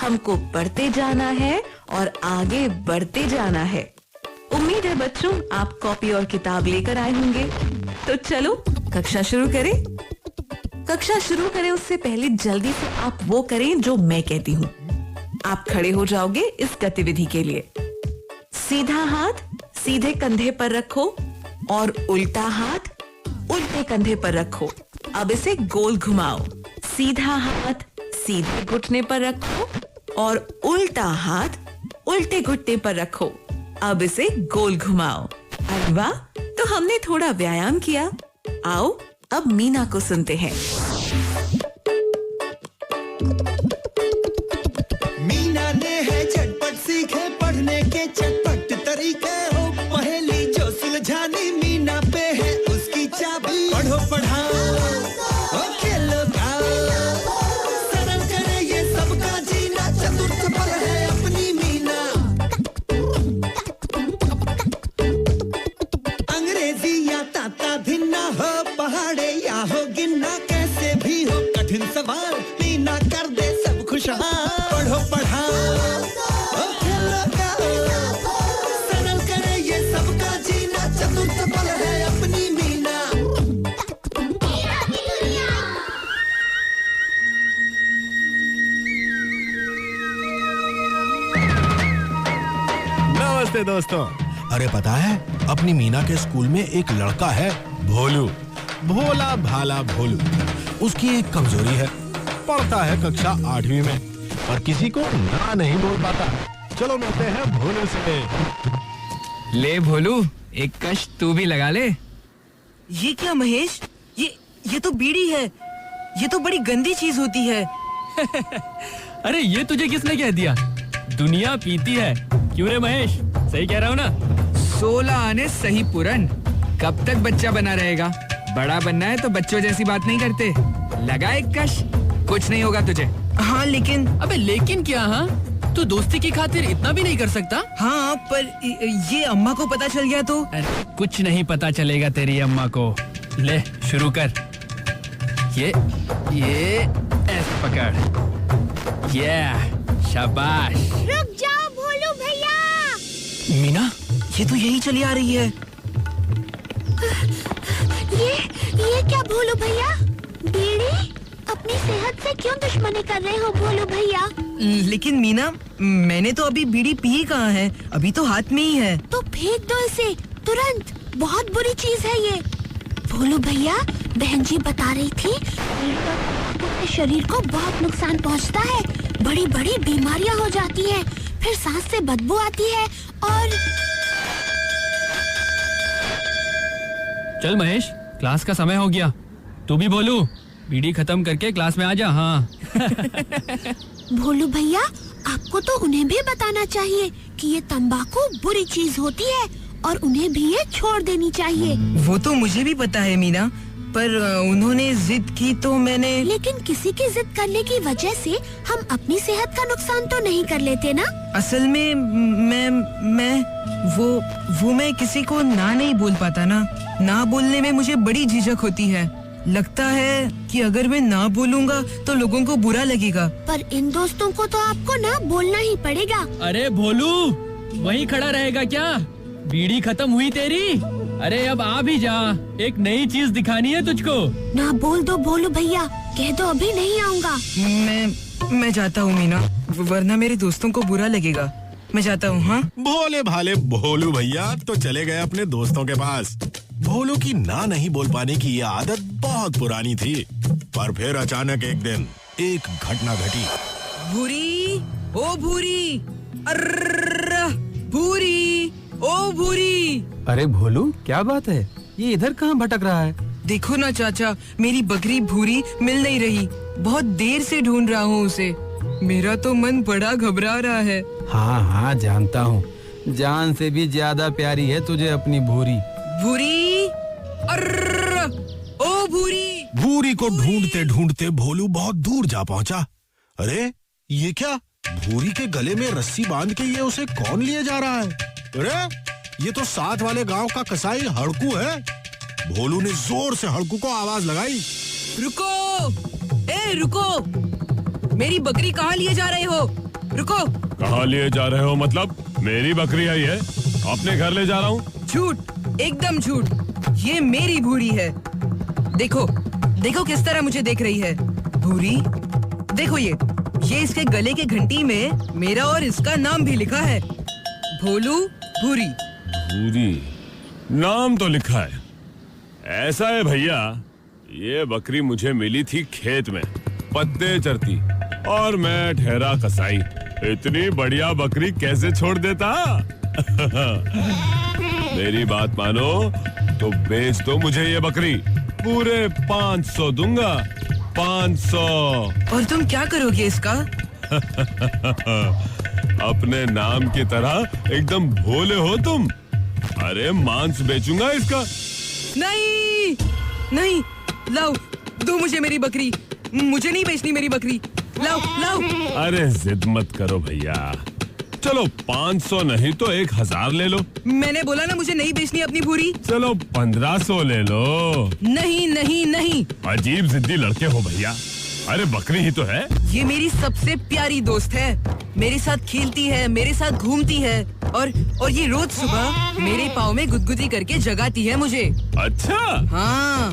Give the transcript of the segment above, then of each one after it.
हमको पढ़ते जाना है और आगे बढ़ते जाना है। उम्मीद है बच्चों आप कॉपी और किताब लेकर आए होंगे। तो चलो कक्षा शुरू करें। कक्षा शुरू करें उससे पहले जल्दी से आप वो करें जो मैं कहती हूँ। आप खड़े हो जाओगे इस गतिविधि के लिए। सीधा हाथ सीधे कंधे पर रखो और उल्टा हाथ उल्टे कंधे पर रखो। अब इसे गोल घुमाओ। सीधा हाथ सीधे घुटने पर रखो और उल्टा हाथ उल्टे घुटने पर रखो। अब इसे गोल घुमाओ। अरे वाह, तो हमने थोड़ा व्यायाम किया। आओ अब मीना को सुनते हैं। मीना ने है झटपट सीखे पढ़ने के चटपट तरीके हो। पहेली जो सुलझानी मीना पे है उसकी चाबी। पढ़ो पढ़ाओ और खेलो गाओ, सरल करे ये सबका जीना। चतुर सफल है अपनी मीना। अंग्रेजी या ताता भिन्ना हो, पहाड़े या हो गिनना, कैसे भी हो कठिन सवाल मीना कर दे सब खुशहाल। पढ़ो पढ़ाओ और खेलो गाओ, सरल करे ये सबका जीना। चतुर सफल है अपनी मीना। नमस्ते दोस्तों। अरे पता है अपनी मीना के स्कूल में एक लड़का है भोलू, भोला भाला भोलू। उसकी एक कमजोरी है, पढ़ता है कक्षा 8वीं में और किसी को ना नहीं बोल पाता। चलो मिलते हैं भोलू से। ले भोलू, एक कश तू भी लगा ले। ये क्या महेश, ये तो बीड़ी है। ये तो बड़ी गंदी चीज होती है। अरे ये तुझे किसने कह दिया? दुनिया पीती है। क्यों रे महेश, सही कह रहा हूँ ना? 16 आने सही पूरन। कब तक बच्चा बना रहेगा? बड़ा बनना है तो बच्चों जैसी बात नहीं करते। लगा एक कश, कुछ नहीं होगा तुझे। हाँ लेकिन अबे लेकिन क्या? हाँ तू दोस्ती की खातिर इतना भी नहीं कर सकता? हाँ पर ये अम्मा को पता चल गया तो? अरे कुछ नहीं पता चलेगा तेरी अम्मा को। ले शुरू कर। ये ऐसे पकड़। ये शाबाश। रुक जाओ भोलू भैया। मीना, ये तो यही चली आ रही है। ये क्या भोलू भैया? बीड़ी? अपनी सेहत से क्यों दुश्मनी कर रहे हो भोलू भैया? लेकिन मीना, मैंने तो अभी बीड़ी पी कहाँ है, अभी तो हाथ में ही है। तो फेंक दो इसे तुरंत। बहुत बुरी चीज है ये। भोलू भैया, बहन जी बता रही थी बीड़ी का तंबाकू से शरीर को बहुत नुकसान पहुंचता है। बड़ी बड़ी बीमारियां हो जाती हैं, फिर सांस से बदबू आती है और चल महेश, क्लास का समय हो गया। तू भी बोलू, बीड़ी खत्म करके क्लास में आ जा। हाँ। भोलू भैया, आपको तो उन्हें भी बताना चाहिए कि ये तंबाकू बुरी चीज होती है और उन्हें भी ये छोड़ देनी चाहिए। वो तो मुझे भी पता है मीना, पर उन्होंने जिद की तो मैंने। लेकिन किसी की जिद करने की वजह से हम अपनी सेहत का नुकसान तो नहीं कर लेते ना? असल में मैं वो मैं किसी को ना नहीं बोल पाता ना। ना बोलने में मुझे बड़ी झिझक होती है। लगता है कि अगर मैं ना बोलूँगा तो लोगों को बुरा लगेगा। पर इन दोस्तों को तो आपको ना बोलना ही पड़ेगा। अरे भोलू, वहीं खड़ा रहेगा क्या? बीड़ी खत्म हुई तेरी? अरे अब आ भी जा, एक नई चीज दिखानी है तुझको। ना बोल दो भोलू भैया, कह दो अभी नहीं आऊँगा। मैं जाता हूँ मीना, वरना मेरे दोस्तों को बुरा लगेगा। मैं जाता हूँ। हाँ भोले भाले भोलू भैया तो चले गए अपने दोस्तों के पास। भोलू की ना नहीं बोल पाने की ये आदत बहुत पुरानी थी, पर फिर अचानक एक दिन एक घटना घटी। भूरी, ओ भूरी, अर्र भूरी, ओ भूरी। अरे भोलू, क्या बात है? ये इधर कहाँ भटक रहा है? देखो ना चाचा, मेरी बकरी भूरी मिल नहीं रही। बहुत देर से ढूंढ रहा हूँ उसे। मेरा तो मन बड़ा घबरा रहा है। हाँ हाँ जानता हूँ, जान से भी ज्यादा प्यारी है तुझे अपनी भूरी। भूरी, अर्र, ओ भूरी। भूरी को ढूंढते ढूंढते भोलू बहुत दूर जा पहुंचा। अरे ये क्या? भूरी के गले में रस्सी बांध के ये उसे कौन लिए जा रहा है? अरे ये तो साथ वाले गांव का कसाई हड़कू है। भोलू ने जोर से हड़कू को आवाज लगाई। रुको, ए रुको। मेरी बकरी कहाँ लिए जा रहे हो? रुको। कहाँ लिए जा रहे हो मतलब? मेरी बकरी आई है, अपने घर ले जा रहा हूँ। झूठ, एकदम झूठ। ये मेरी भूरी है। देखो, देखो किस तरह मुझे देख रही है। भूरी, देखो ये इसके गले के घंटी में मेरा और इसका नाम भी लिखा है, भोलू भूरी। भूरी नाम तो लिखा है। ऐसा है भैया, ये बकरी मुझे मिली थी खेत में, पत्ते चरती, और मैं ठहरा कसाई। इतनी बढ़िया बकरी कैसे छोड़ देता? मेरी बात मानो तो बेच दो मुझे ये बकरी, पूरे 500 दूंगा, 500। और तुम क्या करोगे इसका? अपने नाम की तरह एकदम भोले हो तुम। अरे मांस बेचूंगा इसका। नहीं नहीं, लाओ, दो मुझे मेरी बकरी। मुझे नहीं बेचनी मेरी बकरी। लाओ लाओ। अरे जिद मत करो भैया, चलो 500 नहीं तो 1000 ले लो। मैंने बोला ना मुझे नहीं बेचनी अपनी भूरी। चलो 1500 ले लो। नहीं नहीं नहीं। अजीब जिद्दी लड़के हो भैया। अरे बकरी ही तो है। ये मेरी सबसे प्यारी दोस्त है, मेरे साथ खेलती है, मेरे साथ घूमती है, और ये रोज सुबह मेरे पाँव में गुदगुदी करके जगाती है मुझे। अच्छा। हाँ।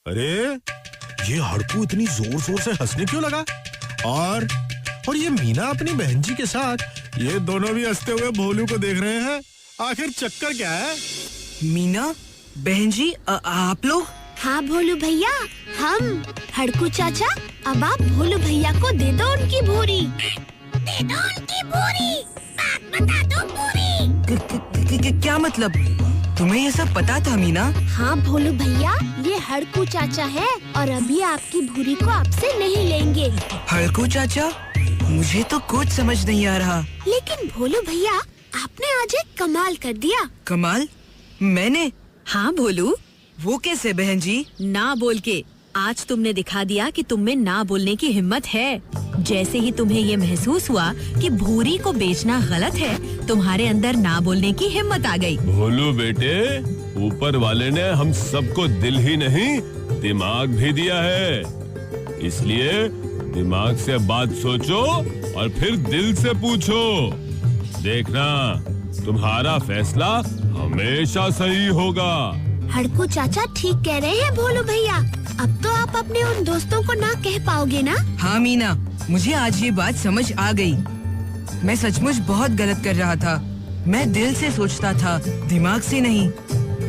अरे ये हड़कू इतनी जोर जोर से हंसने क्यों लगा? और ये मीना अपनी बहन जी के साथ, ये दोनों भी हंसते हुए भोलू को देख रहे हैं। आखिर चक्कर क्या है? मीना, बहन जी, आप लोग? हाँ भोलू भैया, हम हड़कू चाचा। अब आप भोलू भैया को दे दो उनकी भूरी। दे दो उनकी भूरी, बात बता दो भूरी। क्या मतलब? तुम्हें ये सब पता था मीना? हाँ भोलू भैया, ये हड़कू चाचा है और अभी आपकी भूरी को आपसे नहीं लेंगे। हड़कू चाचा? मुझे तो कुछ समझ नहीं आ रहा। लेकिन भोलू भैया, आपने आज एक कमाल कर दिया। कमाल? मैंने? हाँ भोलू। वो कैसे बहन जी? ना बोल के। आज तुमने दिखा दिया कि तुम में ना बोलने की हिम्मत है। जैसे ही तुम्हें ये महसूस हुआ कि भूरी को बेचना गलत है, तुम्हारे अंदर ना बोलने की हिम्मत आ गई। भोलू बेटे, ऊपर वाले ने हम सबको दिल ही नहीं दिमाग भी दिया है, इसलिए दिमाग से बात सोचो और फिर दिल से पूछो। देखना तुम्हारा फैसला हमेशा सही होगा। हड़कू चाचा ठीक कह रहे हैं भोलू भैया। अब तो आप अपने उन दोस्तों को ना कह पाओगे ना? हाँ मीना, मुझे आज ये बात समझ आ गई। मैं सचमुच बहुत गलत कर रहा था। मैं दिल से सोचता था, दिमाग से नहीं।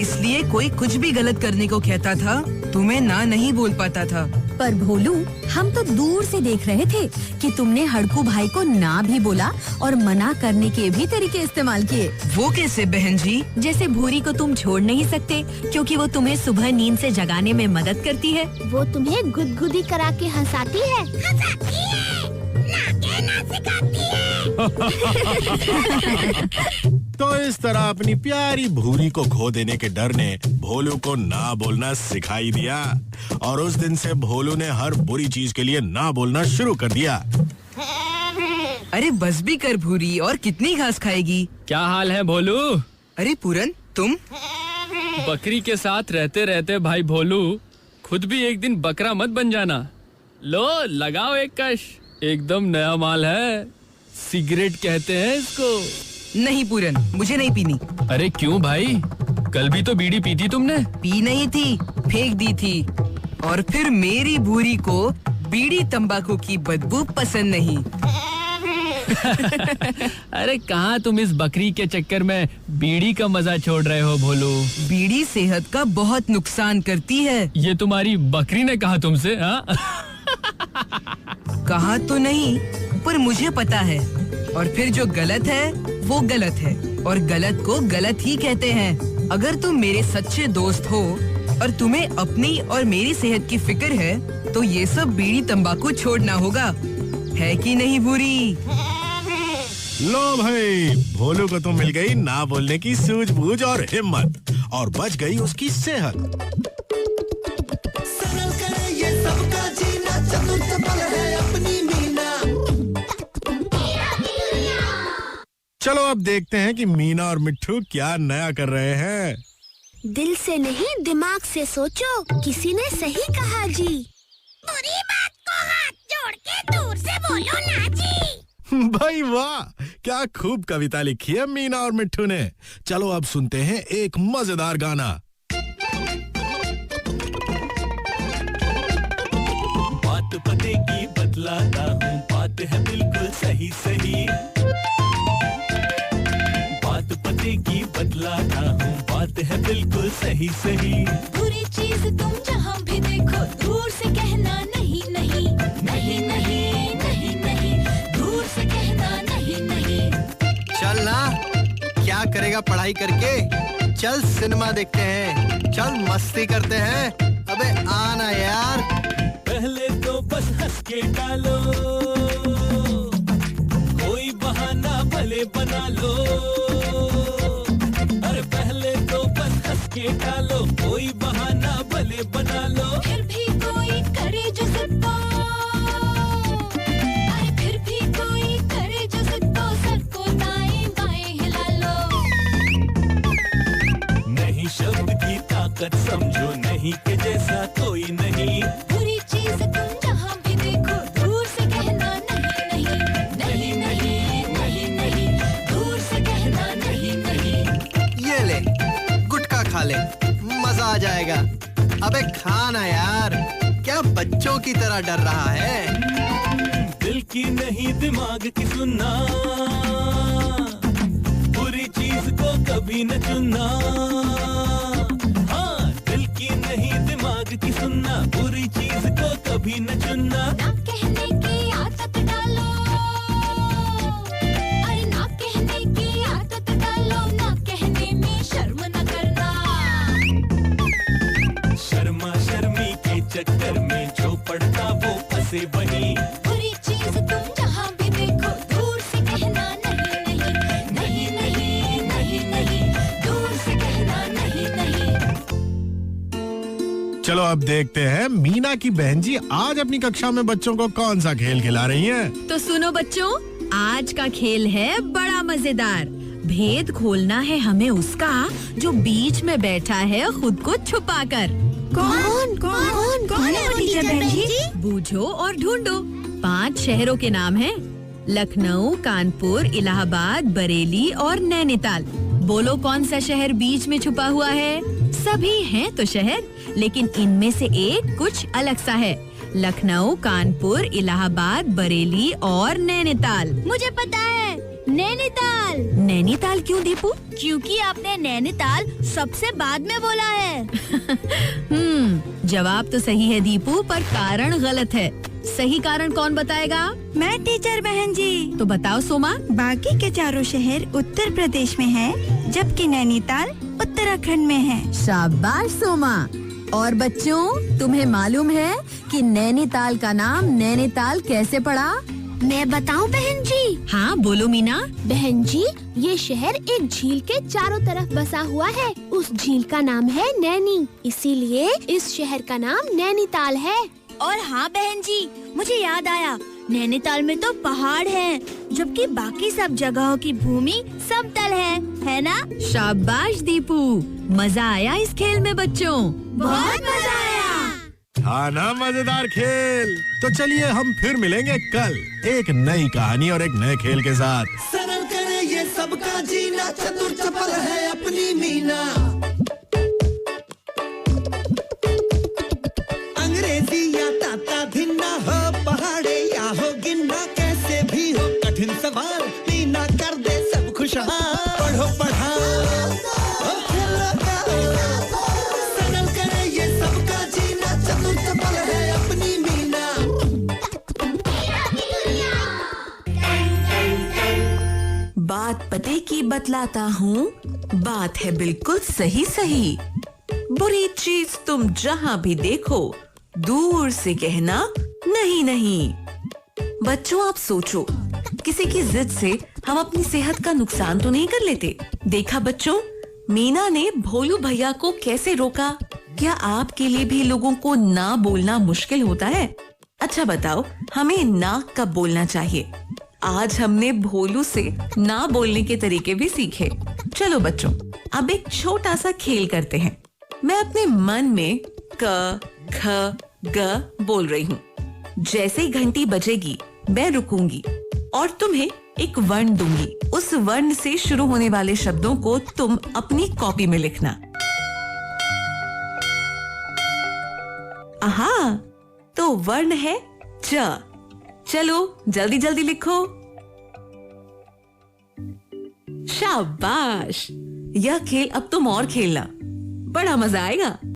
इसलिए कोई कुछ भी गलत करने को कहता था तो मैं ना नहीं बोल पाता था। पर भोलू, हम तो दूर से देख रहे थे कि तुमने हड़कू भाई को ना भी बोला और मना करने के भी तरीके इस्तेमाल किए। वो कैसे बहन जी? जैसे भूरी को तुम छोड़ नहीं सकते क्योंकि वो तुम्हें सुबह नींद से जगाने में मदद करती है। वो तुम्हें गुदगुदी करा के हंसाती है, ना कहना सिखाती है। तो इस तरह अपनी प्यारी भूरी को खो देने के डर ने भोलू को ना बोलना सिखाई दिया, और उस दिन से भोलू ने हर बुरी चीज के लिए ना बोलना शुरू कर दिया। अरे बस भी कर भूरी, और कितनी घास खाएगी? क्या हाल है भोलू? अरे पूरन, तुम? बकरी के साथ रहते रहते भाई भोलू, खुद भी एक दिन बकरा मत बन जाना। लो लगाओ एक कश, एकदम नया माल है, सिगरेट कहते हैं इसको। नहीं पूरन, मुझे नहीं पीनी। अरे क्यों भाई? कल भी तो बीड़ी पी थी तुमने। पी नहीं थी, फेंक दी थी। और फिर मेरी भूरी को बीड़ी तंबाकू की बदबू पसंद नहीं। अरे कहाँ तुम इस बकरी के चक्कर में बीड़ी का मजा छोड़ रहे हो भोलू? बीड़ी सेहत का बहुत नुकसान करती है। ये तुम्हारी बकरी ने कहा तुमसे? हाँ? कहा तो नहीं, पर मुझे पता है। और फिर जो गलत है वो गलत है, और गलत को गलत ही कहते हैं। अगर तुम मेरे सच्चे दोस्त हो और तुम्हें अपनी और मेरी सेहत की फिक्र है, तो ये सब बीड़ी तंबाकू छोड़ना होगा, है कि नहीं भूरी? लो भाई, भोलू को तो मिल गई ना बोलने की सूझबूझ और हिम्मत, और बच गई उसकी सेहत। सरल करे ये सबका जीना, चतुर चपल है अपनी मीना। चलो अब देखते हैं कि मीना और मिट्ठू क्या नया कर रहे हैं। दिल से नहीं दिमाग से सोचो, किसी ने सही कहा जी। बुरी बात को हाथ जोड़ के दूर से बोलो ना जी। भाई वाह, क्या खूब कविता लिखी है मीना और मिट्ठू ने। चलो अब सुनते हैं एक मजेदार गाना। बात पते की बतलाता हूँ, बात है बिल्कुल सही सही। बात पते की बतलाता हूँ, बात है बिल्कुल सही सही। बुरी चीज तुम जहाँ भी देखो, दूर से कहना नहीं नहीं नहीं नहीं नहीं नहीं, दूर से कहना नहीं नहीं। चल ना, क्या करेगा पढ़ाई करके? चल सिनेमा देखते हैं, चल मस्ती करते हैं। अबे आना यार। पहले तो बस हंस के डालो, कोई बहाना भले बना लो। अरे पहले तो बस हंस के डालो, कोई बहाना भले बना लो। फिर भी कोई करे जो जिद तो, अरे फिर भी कोई करे जो जिद तो, सर को दाएं बाएं हिला लो। नहीं शब्द की ताकत समझो, नहीं के जैसा कोई नहीं। बुरी चीज तुम जहाँ भी देखो, दूर से कहना नहीं नहीं नहीं नहीं नहीं नहीं, दूर से कहना नहीं नहीं। ये ले, गुटखा खा ले, मजा आ जाएगा। अबे खाना यार, क्या बच्चों की तरह डर रहा है? दिल की नहीं दिमाग की सुनना, बुरी चीज को कभी न चुनना। हाँ, दिल की नहीं दिमाग की सुनना, बुरी चीज को कभी न चुनना। ना कहने की आदत डालो, अरे ना कहने की आदत डालो, ना कहने में शर्म न करना। शर्मा शर्मी के चक्कर में जो पड़ता वो फंसे वही। बुरी चीज तुम जहाँ भी देखो, दूर से कहना नहीं नहीं नहीं नहीं नहीं नहीं, दूर से कहना नहीं नहीं। चलो अब देखते हैं मीना की बहन जी आज अपनी कक्षा में बच्चों को कौन सा खेल खिला रही हैं। तो सुनो बच्चों, आज का खेल है बड़ा मजेदार। भेद खोलना है हमें उसका जो बीच में बैठा है खुद को छुपाकर। कौन कौन कौन है टीचर बहन जी? बूझो और ढूंढो। 5 शहरों के नाम हैं, लखनऊ, कानपुर, इलाहाबाद, बरेली और नैनीताल। बोलो कौन सा शहर बीच में छुपा हुआ है? सभी हैं तो शहर, लेकिन इनमें से एक कुछ अलग सा है। लखनऊ, कानपुर, इलाहाबाद, बरेली और नैनीताल। मुझे पता है, नैनीताल। नैनीताल क्यों दीपू? क्योंकि आपने नैनीताल सबसे बाद में बोला है। जवाब तो सही है दीपू, पर कारण गलत है। सही कारण कौन बताएगा? मैं टीचर बहन जी। तो बताओ सोमा। बाकी के चारों शहर उत्तर प्रदेश में हैं, जबकि नैनीताल उत्तराखंड में है। शाबाश सोमा। और बच्चों, तुम्हें मालूम है कि नैनीताल का नाम नैनीताल कैसे पड़ा? मैं बताऊं बहन जी? हाँ बोलो मीना। बहन जी, ये शहर एक झील के चारों तरफ बसा हुआ है। उस झील का नाम है नैनी, इसीलिए इस शहर का नाम नैनीताल है। और हाँ बहन जी, मुझे याद आया, नैनीताल में तो पहाड़ हैं, जबकि बाकी सब जगहों की भूमि समतल है ना? शाबाश दीपू, मजा आया इस खेल में बच्चों? बहुत मजा आया। हाँ ना, मजेदार खेल। तो चलिए हम फिर मिलेंगे कल एक नई कहानी और एक नए खेल के साथ। सरल करे ये सबका जीना, चतुर चपल है अपनी मीना। अंग्रेजी या ताता भिन्ना हो, पहाड़े या हो गिन्ना, कैसे भी हो कठिन सवाल, मीना कर दे सब खुशहाल। पढ़ो पढ़ाओ, खेलो गाओ, सरल करे ये सबका जीना, चतुर चपल है अपनी मीना। बात पते की बतलाता हूँ, बात है बिल्कुल सही सही। बुरी चीज तुम जहाँ भी देखो, दूर से कहना नहीं नहीं। बच्चों आप सोचो, किसी की जिद से हम अपनी सेहत का नुकसान तो नहीं कर लेते। देखा बच्चों, मीना ने भोलू भैया को कैसे रोका। क्या आपके लिए भी लोगों को ना बोलना मुश्किल होता है? अच्छा बताओ, हमें ना कब बोलना चाहिए? आज हमने भोलू से ना बोलने के तरीके भी सीखे। चलो बच्चों, अब एक छोटा सा खेल करते हैं। मैं अपने मन में क, ख, ग बोल रही हूँ। जैसे ही घंटी बजेगी मैं रुकूंगी और तुम्हें एक वर्ण दूंगी। उस वर्ण से शुरू होने वाले शब्दों को तुम अपनी कॉपी में लिखना। आहा, तो वर्ण है च। चलो जल्दी जल्दी लिखो। शाबाश, यह खेल अब तुम और खेलना, बड़ा मजा आएगा।